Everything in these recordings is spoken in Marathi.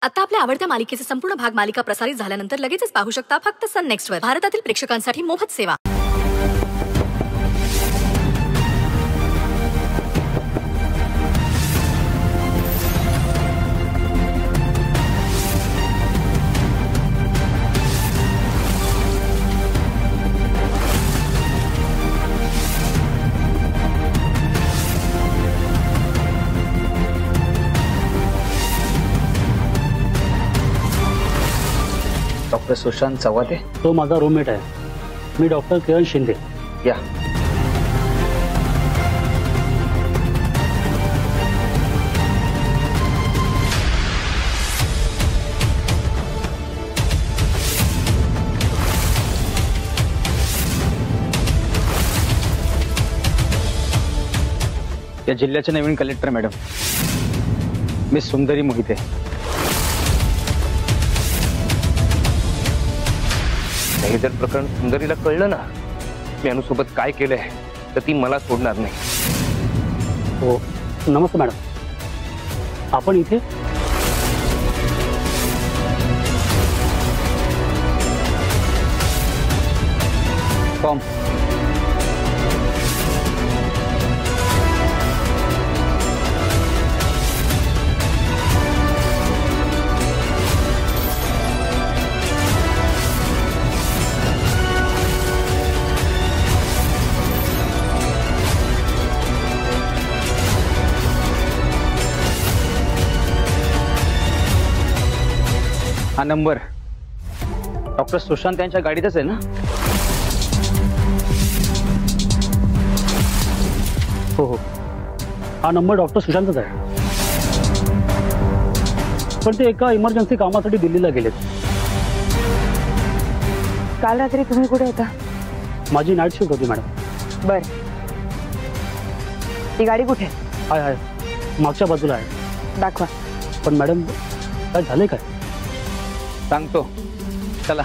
आता आपल्या आवडत्या मालिकेचे संपूर्ण भाग मालिका प्रसारित झाल्यानंतर लगेचच पाहू शकता फक्त सन नेक्स्ट वर. भारतातील प्रेक्षकांसाठी मोफत सेवा. डॉक्टर सुशांत चव्हाटे. तो माझा रूममेट आहे. मी डॉक्टर किरण शिंदे. या. या जिल्ह्याचे नवीन कलेक्टर मॅडम मिस सुंदरी मोहिते. हे जर प्रकरण सुंदरीला कळलं ना मी अनुसोबत काय केलंय तर ती मला सोडणार नाही. हो नमस्ते मॅडम. आपण इथे फॉर्म. हा नंबर डॉक्टर सुशांत यांच्या गाडीतच आहे ना? हो हो हा नंबर डॉक्टर सुशांतच आहे. पण ते एका इमर्जन्सी कामासाठी दिल्लीला गेलेत. काल रात्री तुम्ही कुठे होता? माझी नाईट शिफ्ट होती मॅडम. बर ती गाडी कुठे? आहे मागच्या बाजूला आहे. दाखवा. पण मॅडम काय झाले काय? सांगतो चला.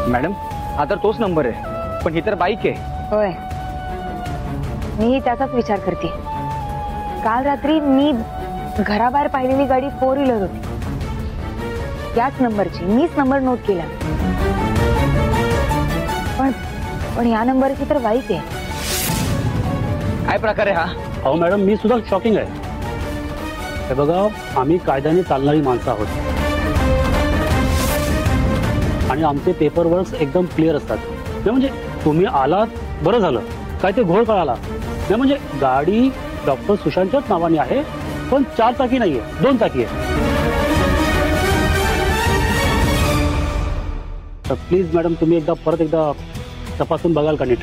मॅडम हा तर तोच नंबर आहे पण ही तर बाईक आहे. होय मी त्याचाच विचार करते. काल रात्री मी घराबाहेर पाहिलेली गाडी 4 व्हीलर होती. त्याच नंबरची मीच नंबर नोट केला. पण या नंबरची तर बाईक आहे. काय प्रकार आहे हा? अहो मॅडम मी सुद्धा शॉकिंग आहे. हे बघा आम्ही कायद्याने चालणारी माणसं आहोत आणि आमचे पेपर वर्क्स एकदम क्लिअर असतात. नाही म्हणजे तुम्ही आलात बरं झालं. काय ते घोळ कळाला नाही. म्हणजे गाडी डॉक्टर सुशांतच्याच नावाने आहे पण 4 चाकी नाहीये 2 चाकी आहे. तर प्लीज मॅडम तुम्ही परत एकदा तपासून बघाल का नीट?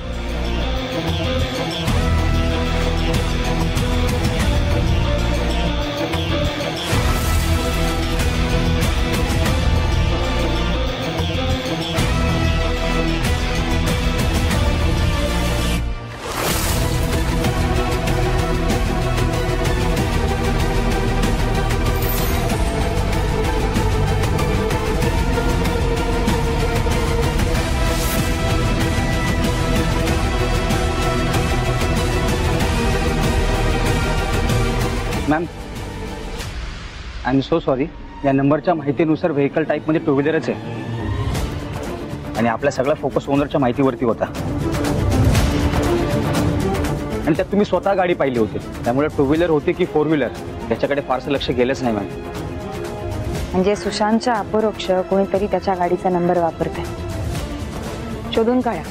Ma'am I am so sorry. या नंबरच्या माहितीनुसार व्हेकल टाईप मध्ये 2 व्हीलरच आहे आणि आपला सगळा फोकस ओनरच्या माहितीवरती होता आणि त्यात तुम्ही स्वतः गाडी पाहिली होती. त्यामुळे 2 व्हीलर होती की 4 व्हीलर याच्याकडे फारसं लक्ष गेलंच नाही मॅम. म्हणजे सुशांतच्या अपरोक्ष कोणीतरी त्याच्या गाडीचा नंबर वापरते. शोधून काढा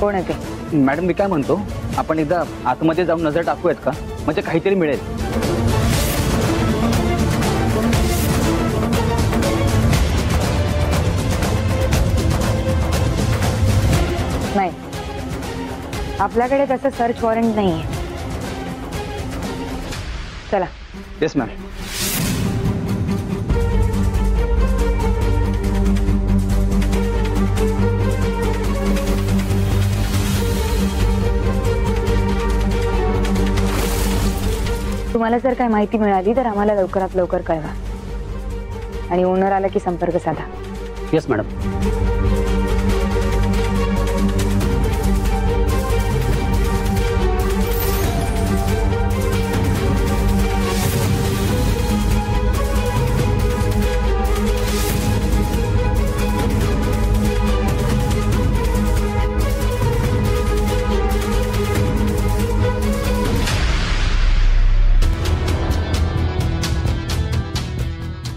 कोण आहे ते. मॅडम मी काय म्हणतो आपण एकदा आतमध्ये जाऊन नजर टाकूयात का? म्हणजे काहीतरी मिळेल. नाही, आपल्याकडे तसं सर्च वॉरंट नाहीये. चला. Yes ma'am. तुम्हाला जर काय माहिती मिळाली तर आम्हाला लवकरात लवकर कळवा आणि ओनर आला की संपर्क साधा. Yes madam.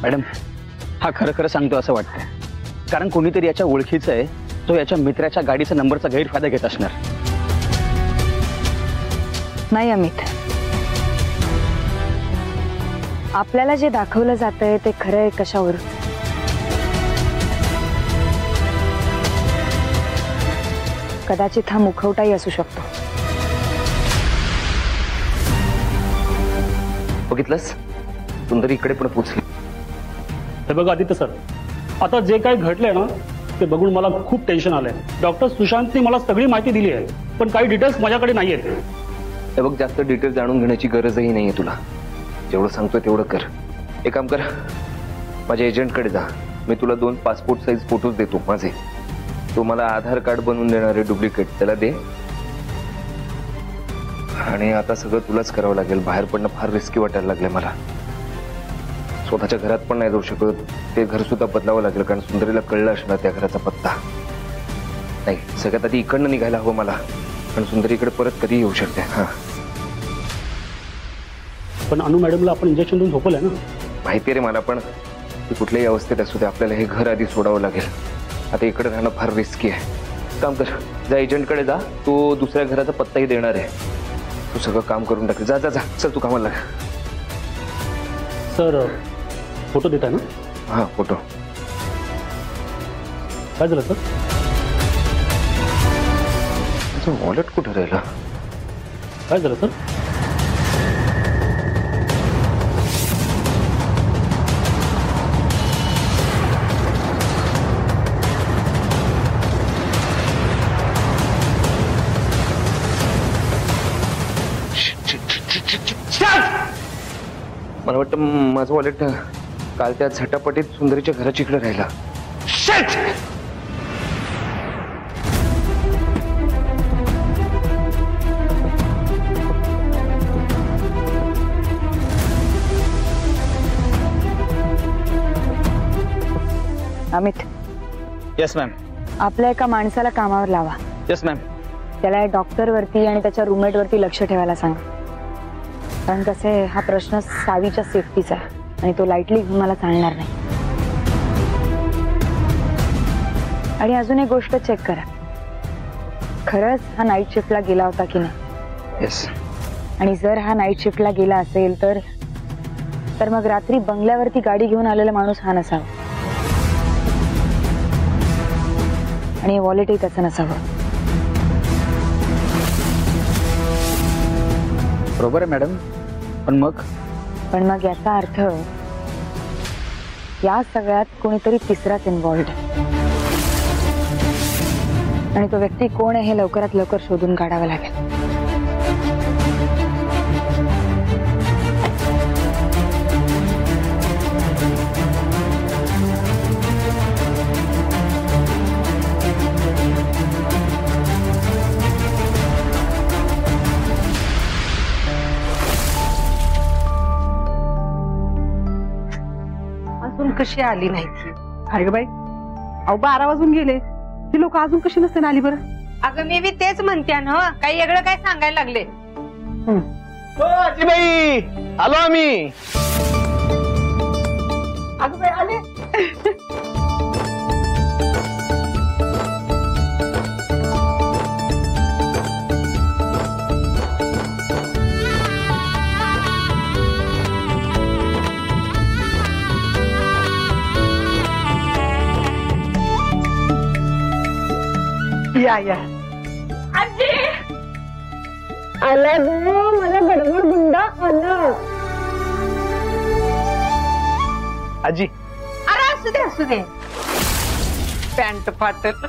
मॅडम, हा खरं खरं सांगतो असं वाटतंय, कारण कोणीतरी याच्या ओळखीचं आहे, तो याच्या मित्राच्या गाडीचा नंबरचा गैरफायदा घेत असणार. नाही अमित, आपल्याला जे दाखवलं जातंय ते खरं आहे कशावरून? कदाचित हा मुखवटाही असू शकतो. बघितलंस, सुंदरी इकडे पण पोचली. हे बघा आदित्य सर, आता जे काही घडलंय ना ते बघून मला खूप टेन्शन आलंय. डॉक्टर सुशांतने मला सगळी माहिती दिली आहे, पण काही डिटेल्स माझ्याकडे नाही आहेत. हे बघ, जास्त डिटेल जाणून घेण्याची गरजही नाहीये तुला. जेवढं सांगतोय तेवढं कर. एक काम कर, माझ्या एजंटकडे जा. मी तुला 2 पासपोर्ट साईज फोटोज देतो माझे. तो मला आधार कार्ड बनवून देणार आहे डुप्लिकेट, त्याला दे. आणि आता सगळं तुलाच करावं लागेल. बाहेर पडणं फार रिस्की वाटायला लागलंय मला. स्वतःच्या घरात पण नाही जाऊ शकत. ते घर सुद्धा बदलावं लागेल, कारण सुंदरीला कळलं असणार त्या घराचा पत्ता. नाही, सगळ्यात आधी इकडनं निघायला हवं मला, पण सुंदरी इकडे परत कधी येऊ शकते. हा, पण अनु मॅडमला आपण इंजेक्शन देऊन झोपवलंय ना. माहिती रे मला, पण ती कुठल्याही अवस्थेत असू दे, आपल्याला हे घर आधी सोडावं लागेल. आता इकडे राहणं फार रिस्की आहे. काम कर, जा एजंटकडे जा. तो दुसऱ्या घराचा पत्ताही देणार आहे. तू सगळं काम करून टाक. जा जा जा, चल तू कामाला लाग. सर, फोटो देताय ना? हा, फोटो. काय झालं सर? वॉलेट कुठे राहिला? काय झालं सर? मला वाटतं माझं वॉलेट काल त्या झटापटीत सुंदरीच्या घराच्या इकडे राहिला. Amit, yes ma'am. आपल्या एका माणसाला कामावर लावा. Yes ma'am. त्याला डॉक्टर वरती आणि त्याच्या रूममेट वरती लक्ष ठेवायला सांग. कारण कसे हा प्रश्न सावीच्या सेफ्टीचा आहे आणि तो लाईटली घेऊन मला चालणार नाही. आणि अजून एक गोष्ट चेक करा, खरंच हा नाईट शिफ्टला गेला होता की नाही. येस. आणि जर हा नाईट शिफ्टला गेला असेल तर मग रात्री बंगल्यावरती गाडी घेऊन आलेला माणूस हा नसावा आणि वॉलेटही त्याचं नसावं. बरोबर आहे मॅडम, पण मग याचा अर्थ या सगळ्यात कोणीतरी तिसराच इन्व्हॉल्व्ड आहे. आणि तो व्यक्ती कोण आहे हे लवकरात लवकर शोधून काढावं लागेल. अजून कशी आली नाही ती? अरे बाई, अहो 12 वाजून गेले, ती लोक अजून कशी नसते आली बरं? अगं मी बी तेच म्हणते ना, काही वेगळं काय सांगायला लागले. आजीबाई, आलो आम्ही. अगं बाई आले. या या आला मला गडबड गुंडा आला. आजी अरे असू दे पॅन्ट फाटत.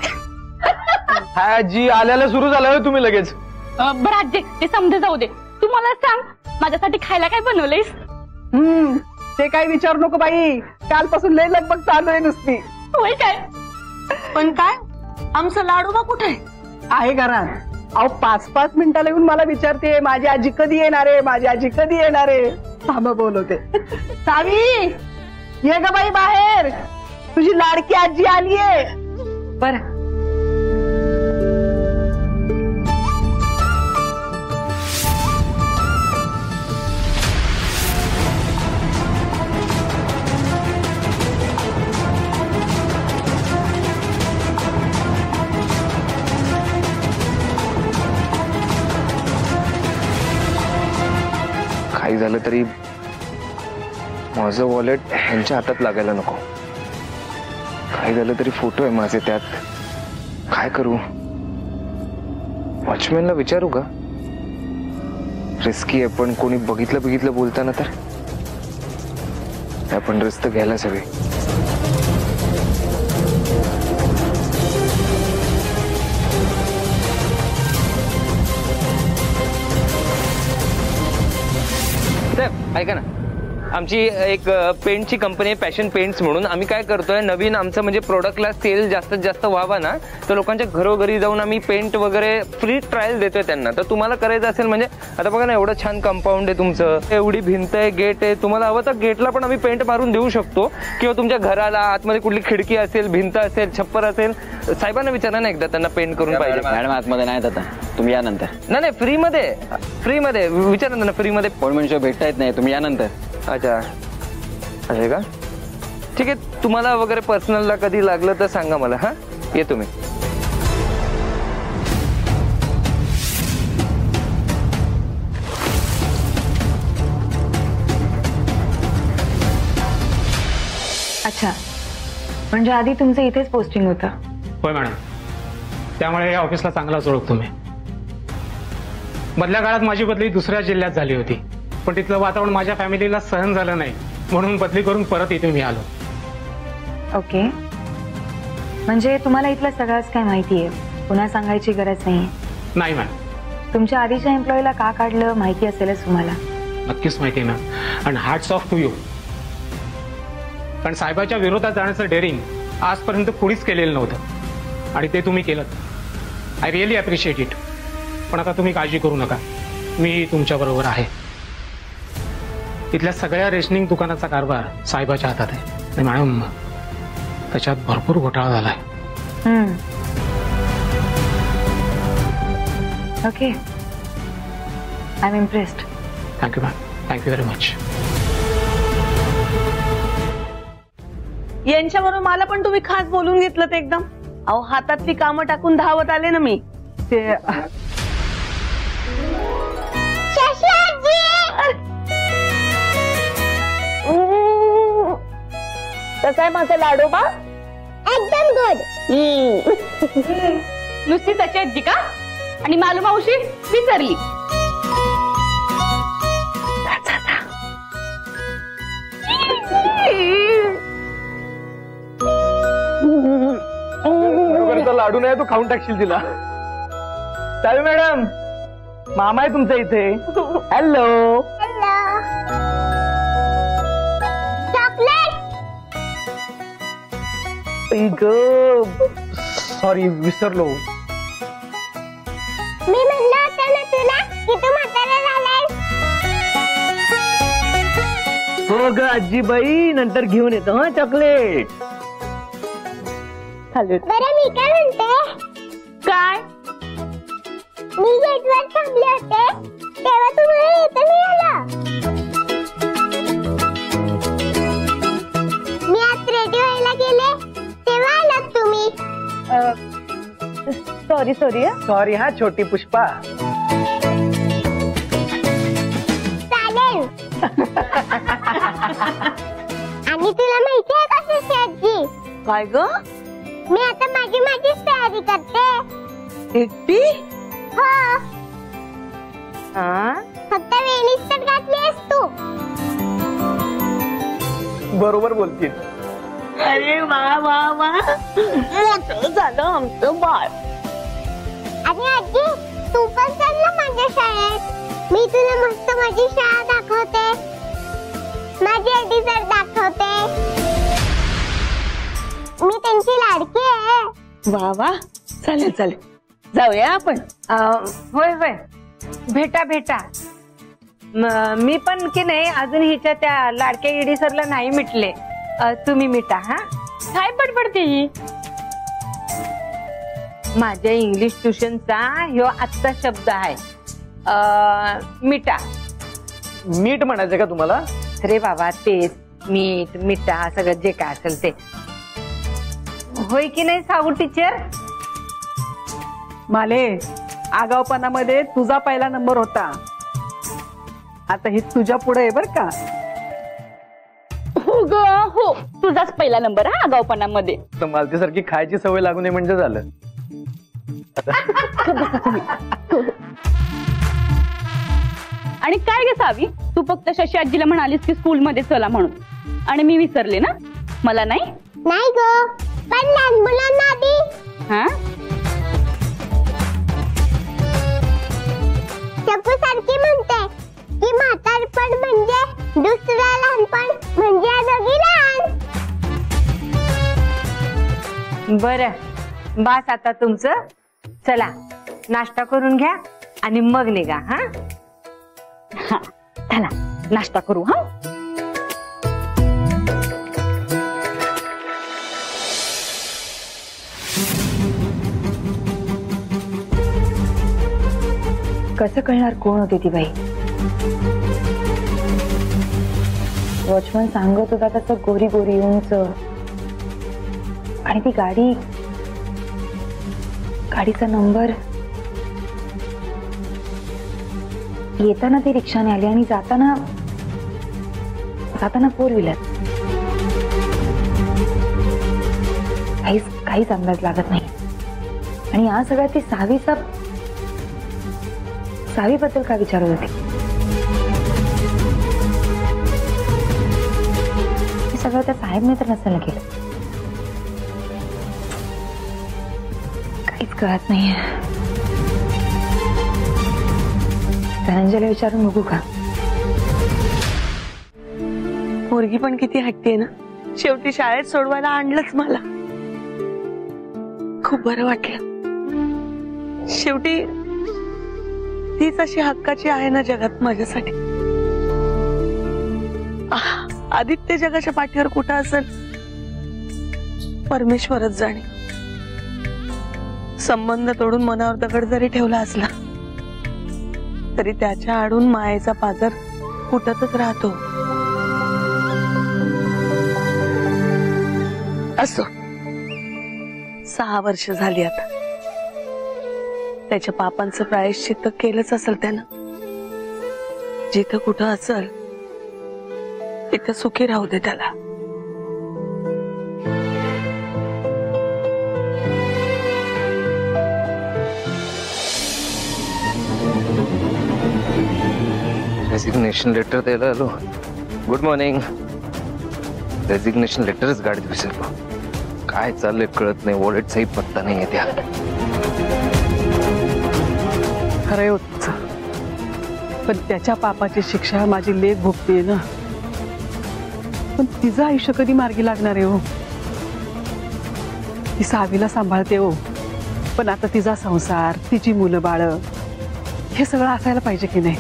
हाय आजी, आल्याला सुरू झालं होय तुम्ही लगेच. बरं आजी ते समजे जाऊ दे. तू मला सांग माझ्यासाठी खायला काय बनवलंयस? ते काय विचारू नको बाई, कालपासून लय लगबग चालू आहे नुसती. होय काय? पण काय आमचं लाडोबा कुठे आहे घरात. अहो 5-5 मिनिटाला येऊन मला विचारते माझी आजी कधी येणार आहे, माझी आजी कधी येणार आहे. थांब बोलवते. सावी ये ग बाई बाहेर, तुझी लाडकी आजी आलीये. बरं काही झालं तरी माझं वॉलेट ह्यांच्या हातात लागायला नको. काही झालं तरी फोटो आहे माझे त्यात. काय करू? वॉचमॅनला विचारू का? रिस्की आहे, पण कोणी बघितलं बोलताना तर आपण रिस्क घ्यायला सगळे. ऐका ना, आमची एक पेंटची कंपनी आहे पॅशन पेंट्स म्हणून. आम्ही काय करतोय, नवीन आमचं म्हणजे प्रोडक्टला सेल जास्तीत जास्त व्हावा ना, तर लोकांच्या घरोघरी जाऊन आम्ही पेंट वगैरे फ्री ट्रायल देतोय त्यांना. तर तुम्हाला करायचं असेल म्हणजे आता बघा ना, एवढं छान कंपाऊंड आहे तुमचं, एवढी भिंत आहे, गेट आहे, तुम्हाला हवं तर गेटला पण आम्ही पेंट मारून देऊ शकतो. किंवा तुमच्या घराला आतमध्ये कुठली खिडकी असेल, भिंत असेल, छप्पर असेल, साहेबांना विचारा ना एकदा, त्यांना पेंट करून पाहिजे. मॅडम आतमध्ये नाहीत आता, तुम्ही या नंतर. नाही फ्रीमध्ये विचारा ना, फ्रीमध्ये अपॉइंटमेंट भेटता येत नाही, तुम्ही या नंतर. अच्छा आहे का? ठीक आहे, तुम्हाला वगैरे पर्सनलला कधी लागलं तर सांगा मला. हा येतो मी. अच्छा, म्हणजे आधी तुमचं इथेच पोस्टिंग होतं? होय मॅडम, त्यामुळे या ऑफिसला चांगलाच ओळखतो मी. मधल्या काळात माझी बदली दुसऱ्या जिल्ह्यात झाली होती, पण तिथलं वातावरण माझ्या फॅमिलीला सहन झालं नाही, म्हणून बदली करून परत इथे मी आलो. ओके, म्हणजे तुम्हाला इथलं सगळंच काय माहिती आहे, पुन्हा सांगायची गरज नाही? नाही मॅम. तुमच्या आधीच्या एम्प्लॉईला का काढलं माहिती असेलच तुम्हाला? नक्कीच माहिती आहे मॅम, आणि हॅट्स ऑफ टू यू. कारण साहेबाच्या विरोधात जाण्याचं डेअरिंग आजपर्यंत कुणीच केलेलं नव्हतं, आणि ते तुम्ही केलं. I really appreciate it. पण आता तुम्ही काळजी करू नका, मी तुमच्याबरोबर आहे. इथल्या सगळ्या रेशनिंग दुकानाचा कारभार साहेबाच्या हातात आहे, आणि मॅडम त्याच्यात भरपूर घोटाळा झालाय. Okay, I am impressed. Thank you ma'am, thank you very much. यांच्याबरोबर मला पण तुम्ही खास बोलून घेतलं ते एकदम. अहो हातातली कामं टाकून धावत आले ना मी. ते कसं आहे माझं लाडोबा? एकदम गुड. नुसती त्याची आजी का? आणि मालू मावशी विसरली. लाडू नाही, तू खाऊन टाकशील तिला. सावी मॅडम, मामा आहे तुमच्या इथे. हॅलो. सॉरी, विसरलो. मी म्हणलं होतं ना तुला की तू म्हातारा झालाय. हो ग आजीबाई, नंतर घेऊन येतो हा चॉकलेट. बरं मी काय म्हणते, काय मी गेटवर थांबले होते तेव्हा तुम्हाला येता नाही आला. मी आज रेडी व्हायला गेले तेव्हा आलात तुम्ही. सॉरी हा छोटी पुष्पा. चालेल. आणि तुला माहिती आहे का सुशी आजी, काय ग? मी आता माझी तयारी करते. एकटी फक्त वेणीच तर घातलीस तू. बरोबर बोलतील. अरे वा वा वा, मोठं झालं आमचं बाळ. अरे आजी, तू पण चल ना माझ्या शाळेत. मी तुला मस्त माझी शाळा दाखवते, माझी आजी सर दाखवते. मी त्यांची लाडकी आहे. वा वा, चालेल चालेल, जाऊया आपण. होय होय, भेटा भेटा. मी पण की नाही अजून हिच्या त्या लाडक्या ईडी सरला नाही मिटले. तुम्ही मिटा. हा, काय बडबडते ही? माझ्या इंग्लिश ट्युशनचा ह्यो आजचा शब्द आहे, मिटा. मीठ म्हणायचं का तुम्हाला? अरे बाबा, तेच मीठ मिठा सगळं जे काय असेल ते. होय की नाही सावू टीचर? माले, आगावपणामध्ये तुझा पहिला नंबर होता, आता ही तुझ्या पुढे आहे बर का. हो ग हो, तुझाच पहिला नंबर हा आगावपणामध्ये. तर मालतीसारखी खायची सवय लागू नये म्हणजे झालं. आणि काय ग सावी, तू फक्त शशी आजीला म्हणालीस की स्कूल मध्ये चला म्हणून, आणि मी विसरले ना, मला नाही. नाही ग, पण लहान मुलांना आधी. हा, चप्पू सारखी म्हणते की म्हातारपण म्हणजे दुसरं लहानपण म्हणजे आजोगी लहान. बरं, बास आता तुमचं. चला नाश्ता करून घ्या आणि मग निघा. हा हा, चला नाश्ता करू. हा, कसं कळणार कोण होती ती बाई? वॉचमन सांगत होता तसं गोरी गोरी उंच, आणि ती गाडीचा नंबर. येताना ती रिक्षाने आली आणि जाताना फोर व्हीलर. काहीच अंदाज लागत नाही. आणि या सगळ्यात ती सावीबद्दल काय विचारत होती? हे सगळं त्या साहेबने तर नसेल केलं. काहीच कळत नाहीये. धनंजयला विचारून बघू का? पोरगी पण किती हट्टी आहे ना, शेवटी शाळेत सोडवायला आणलंच मला. खूप बरं वाटलं. शेवटी तीच अशी हक्काची आहे ना जगात माझ्यासाठी. आदित्य जगाच्या पाठीवर कुठं असेल परमेश्वरच जाणे. संबंध तोडून मनावर दगड जरी ठेवला असला तरी त्याच्या आडून मायेचा पाझर फुटतच राहतो. असो, 6 वर्ष झाली आता. त्याच्या पापांचं प्रायश्चित्त केलंच असेल त्यानं. जिथं कुठं असेल तिथं सुखी राहू दे त्याला. रेजिग्नेशन लेटर द्यायला आलो. Good morning. रेजिग्नेशन लेटरच गाडीत विसरलो. काय चाललंय कळत नाही. वॉलेटचाही पत्ता नाही आहे त्या. खरंय होत, पण त्याच्या पापाची शिक्षा माझी लेक भोगतेय ना. पण तिचं आयुष्य कधी मार्गी लागणार आहे हो? ती सावीला सांभाळते हो, पण आता तिचा संसार, तिची मुलं बाळ, हे सगळं असायला पाहिजे की नाही?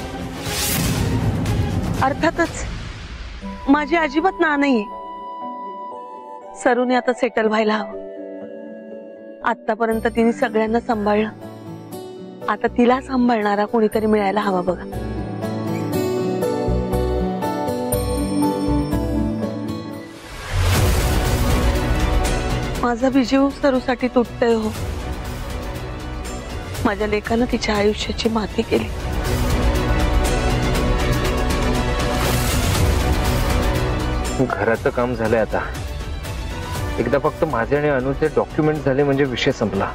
अर्थातच माझी अजिबात ना नाहीये. सरूने आता सेटल व्हायला हवं. आतापर्यंत तिने सगळ्यांना सांभाळलं, आता तिला सांभाळणारा कोणीतरी मिळायला हवा बघा. माझा विजीव सरूसाठी तुटतोय हो. माझ्या लेकानं तिच्या आयुष्याची माती केली. घराचं काम झालंय आता. एकदा फक्त माझे आणि अनुचे डॉक्युमेंट झाले म्हणजे विषय संपला.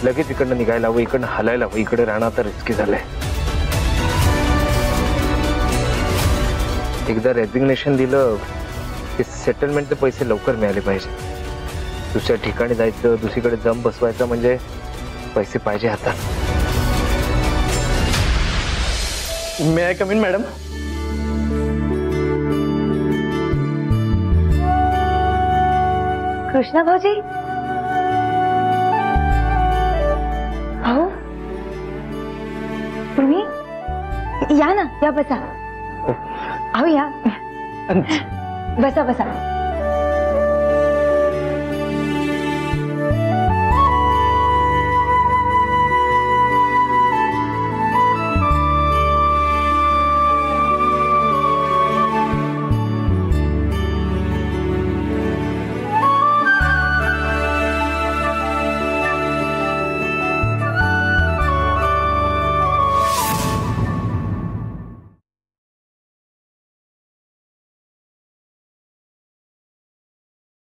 लगेच इकडनं निघायला हवं, इकडनं हलायला हवं, इकडे राहणं आता रिस्की झालंय. एकदा रेझिग्नेशन दिलं की सेटलमेंटचे पैसे लवकर मिळाले पाहिजे. दुसऱ्या ठिकाणी जायचं, दुसरीकडे जम बसवायचं म्हणजे पैसे पाहिजे हातात. May I come in madam? Krishna भाऊजी, भाऊ तुम्ही या ना, या बसा. अहो या, बसा बसा.